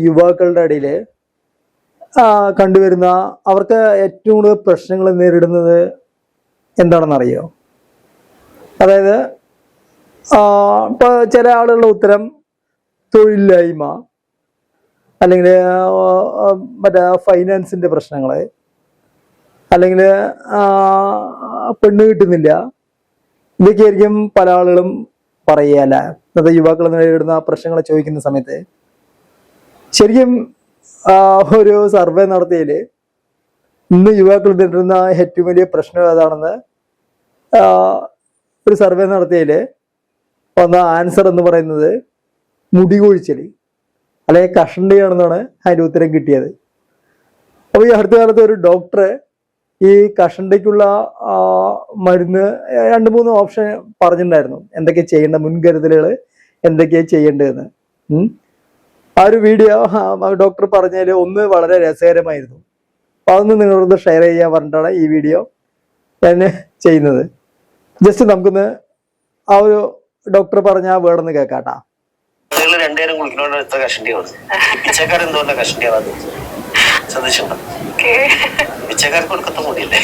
യുവാക്കളുടെ ഇടയിൽ കണ്ടുവരുന്ന അവർക്ക് ഏറ്റവും കൂടുതൽ പ്രശ്നങ്ങൾ നേരിടുന്നത് എന്താണെന്നറിയോ? അതായത് ഇപ്പൊ ചില ആളുകളുടെ ഉത്തരം തൊഴിലില്ലായ്മ, അല്ലെങ്കിൽ മറ്റേ ഫൈനാൻസിന്റെ പ്രശ്നങ്ങള്, അല്ലെങ്കിൽ പെണ്ണ് കിട്ടുന്നില്ല, ഇതൊക്കെയായിരിക്കും പല ആളുകളും പറയുകയല്ല. ഇന്നത്തെ യുവാക്കൾ നേരിടുന്ന പ്രശ്നങ്ങളെ ചോദിക്കുന്ന സമയത്ത് ശരിക്കും ഒരു സർവേ നടത്തിയതിൽ ഇന്ന് യുവാക്കൾ നേരിടുന്ന ഏറ്റവും വലിയ പ്രശ്നം ഏതാണെന്ന് ഒരു സർവേ നടത്തിയതിൽ വന്ന ആൻസർ എന്ന് പറയുന്നത് മുടി കൊഴിച്ചൽ അല്ലെങ്കിൽ കഷണ്ടിയാണെന്നാണ് അതിൻ്റെ ഉത്തരം കിട്ടിയത്. അപ്പോൾ ഈ അടുത്ത കാലത്ത് ഒരു ഡോക്ടർ ഈ കഷണ്ടിക്കുള്ള മരുന്ന് 2-3 ഓപ്ഷൻ പറഞ്ഞിട്ടുണ്ടായിരുന്നു, എന്തൊക്കെ ചെയ്യേണ്ട മുൻകരുതലുകൾ എന്തൊക്കെയാണ് ചെയ്യേണ്ടതെന്ന്. ആ ഒരു വീഡിയോ ഡോക്ടർ പറഞ്ഞതിൽ ഒന്ന് വളരെ രസകരമായിരുന്നു. അപ്പൊ അതൊന്ന് നിങ്ങളോട് ഷെയർ ചെയ്യാൻ പറഞ്ഞിട്ടാണ് ഈ വീഡിയോ ഞാൻ ചെയ്യുന്നത്. ജസ്റ്റ് നമുക്കൊന്ന് ആ ഒരു ഡോക്ടർ പറഞ്ഞ ആ വേർഡൊന്ന് കേൾക്കാട്ടാ. രണ്ടുപേരും കുളിക്കുന്നോണ്ട് കഷണ്ടിയാണ്. പിച്ചക്കാർ എന്തുകൊണ്ടാണ് കഷണ്ടിയാവാതെ ശ്രദ്ധിച്ചിട്ടുണ്ടോ? പിച്ചക്കാർക്ക് കൊടുക്കത്ത മുടിയല്ലേ?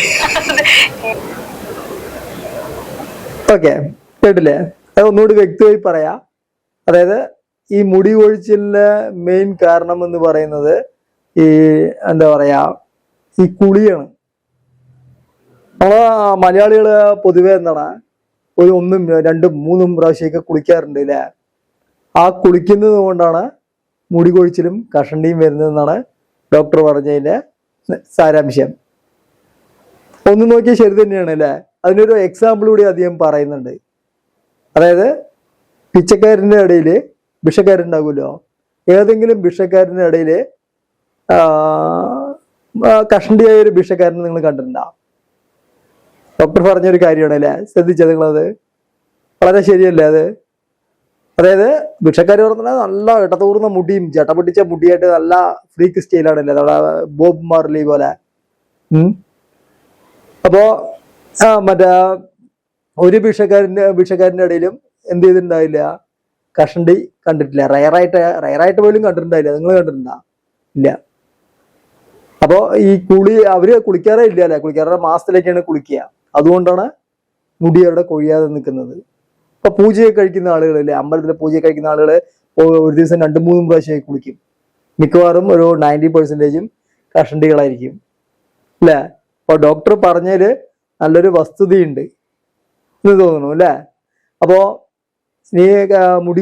ഓക്കെ, കേട്ടില്ലേ? അത് ഒന്നുകൂടി വ്യക്തമായി പറയാ. അതായത് ഈ മുടി കൊഴിച്ചിലിന്റെ മെയിൻ കാരണം എന്ന് പറയുന്നത് ഈ എന്താ പറയാ, ഈ കുളിയാണ്. നമ്മളെ മലയാളികള് പൊതുവെ എന്താണ് ഒരു 1, 2, 3 പ്രാവശ്യമൊക്കെ കുളിക്കാറുണ്ട് അല്ലേ? ആ കുളിക്കുന്നത് കൊണ്ടാണ് മുടി കൊഴിച്ചിലും കഷണ്ടിയും വരുന്നതെന്നാണ് ഡോക്ടർ പറഞ്ഞതിന്റെ സാരാംശം. ഒന്ന് നോക്കിയാൽ ശരി തന്നെയാണ് അല്ലേ? അതിനൊരു എക്സാമ്പിൾ കൂടി അദ്ദേഹം പറയുന്നുണ്ട്. അതായത് പിച്ചക്കാരൻ്റെ ഇടയിൽ ഭിക്ഷക്കാരുണ്ടാകുമല്ലോ, ഏതെങ്കിലും ഭിക്ഷക്കാരൻ്റെ ഇടയിൽ കഷണ്ടിയായ ഒരു ഭിക്ഷക്കാരനെ നിങ്ങൾ കണ്ടിട്ടുണ്ടോ? ഡോക്ടർ പറഞ്ഞൊരു കാര്യമാണ് അല്ലേ? ശ്രദ്ധിച്ചത് നിങ്ങളത്? വളരെ ശരിയല്ലേ അത്? അതായത് ഭിക്ഷക്കാർ പറഞ്ഞാൽ നല്ല ഇടതൂർന്ന മുടിയും ജടപൊട്ടിച്ച മുടിയായിട്ട് നല്ല ഫ്രീക്ക് സ്റ്റൈലാണല്ലേ, നമ്മുടെ ബോബ് മാർലി പോലെ. അപ്പോ മറ്റേ ഒരു ഭിക്ഷക്കാരന്റെ ഇടയിലും എന്ത് ചെയ്തിട്ടുണ്ടായില്ല? കഷണ്ടി കണ്ടിട്ടില്ല. റയറായിട്ട് പോലും കണ്ടിട്ടുണ്ടായില്ല. നിങ്ങൾ കണ്ടിട്ടുണ്ടാ? ഇല്ല. അപ്പോ ഈ അവര് കുളിക്കാറേ ഇല്ല അല്ലെ? കുളിക്കാറുടെ മാസത്തിലേക്കാണ് കുളിക്കുക. അതുകൊണ്ടാണ് മുടി അവരുടെ കൊഴിയാതെ നിൽക്കുന്നത്. ഇപ്പൊ പൂജയൊക്കെ കഴിക്കുന്ന ആളുകളില്ലേ, അമ്പലത്തിലെ പൂജയൊക്കെ കഴിക്കുന്ന ആളുകള് ഒരു ദിവസം 2-3 പ്രാവശ്യമായി കുളിക്കും. മിക്കവാറും ഒരു 90% കഷണ്ടികളായിരിക്കും അല്ലെ? അപ്പൊ ഡോക്ടർ പറഞ്ഞതില് നല്ലൊരു വസ്തുതയുണ്ട് എന്ന് തോന്നുന്നു അല്ലെ? അപ്പോ നീ മുടി